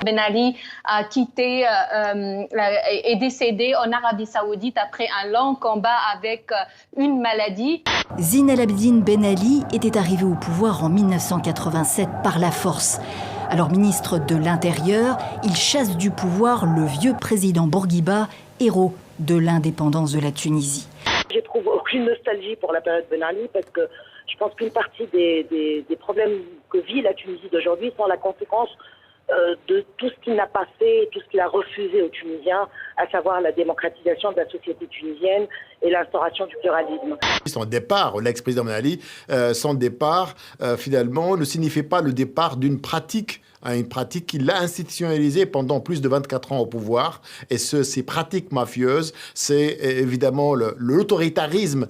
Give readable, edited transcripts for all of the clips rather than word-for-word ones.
Ben Ali a est décédé en Arabie Saoudite après un long combat avec une maladie. Zine El Abidine Ben Ali était arrivé au pouvoir en 1987 par la force. Alors ministre de l'Intérieur, il chasse du pouvoir le vieux président Bourguiba, héros de l'indépendance de la Tunisie. Je trouve aucune nostalgie pour la période Ben Ali parce que je pense qu'une partie des problèmes que vit la Tunisie d'aujourd'hui sont la conséquence de tout ce qu'il n'a pas fait, tout ce qu'il a refusé aux Tunisiens, à savoir la démocratisation de la société tunisienne et l'instauration du pluralisme. Son départ, l'ex-président Ben Ali, son départ, finalement, ne signifiait pas le départ d'une pratique, une pratique qu'il a institutionnalisée pendant plus de 24 ans au pouvoir. Et ces pratiques mafieuses, c'est évidemment l'autoritarisme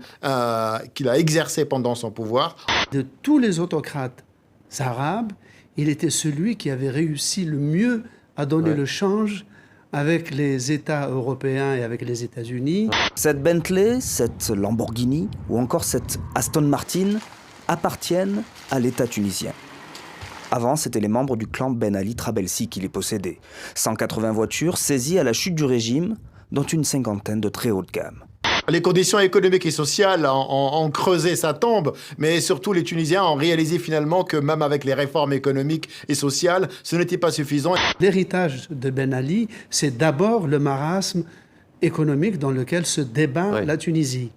qu'il a exercé pendant son pouvoir. De tous les autocrates arabes, il était celui qui avait réussi le mieux à donner le change avec les États européens et avec les États-Unis. Cette Bentley, cette Lamborghini ou encore cette Aston Martin appartiennent à l'État tunisien. Avant, c'étaient les membres du clan Ben Ali Trabelsi qui les possédaient. 180 voitures saisies à la chute du régime, dont une cinquantaine de très haut de gamme. Les conditions économiques et sociales ont creusé sa tombe, mais surtout les Tunisiens ont réalisé finalement que même avec les réformes économiques et sociales, ce n'était pas suffisant. L'héritage de Ben Ali, c'est d'abord le marasme économique dans lequel se débat la Tunisie.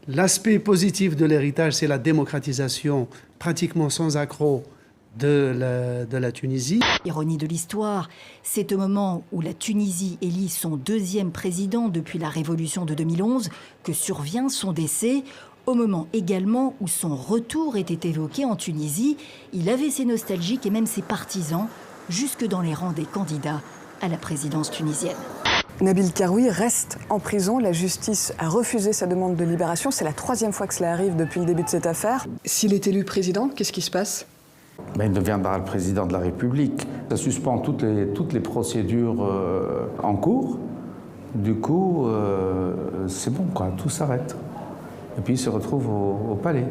L'aspect positif de l'héritage, c'est la démocratisation pratiquement sans accroc de la Tunisie. Ironie de l'histoire, c'est au moment où la Tunisie élit son deuxième président depuis la révolution de 2011 que survient son décès. Au moment également où son retour était évoqué en Tunisie, il avait ses nostalgiques et même ses partisans jusque dans les rangs des candidats à la présidence tunisienne. Nabil Karoui reste en prison. La justice a refusé sa demande de libération. C'est la troisième fois que cela arrive depuis le début de cette affaire. S'il est élu président, qu'est-ce qui se passe ? Ben, il deviendra le président de la République. Ça suspend toutes les procédures en cours. Du coup, c'est bon, quoi, tout s'arrête. Et puis il se retrouve au palais.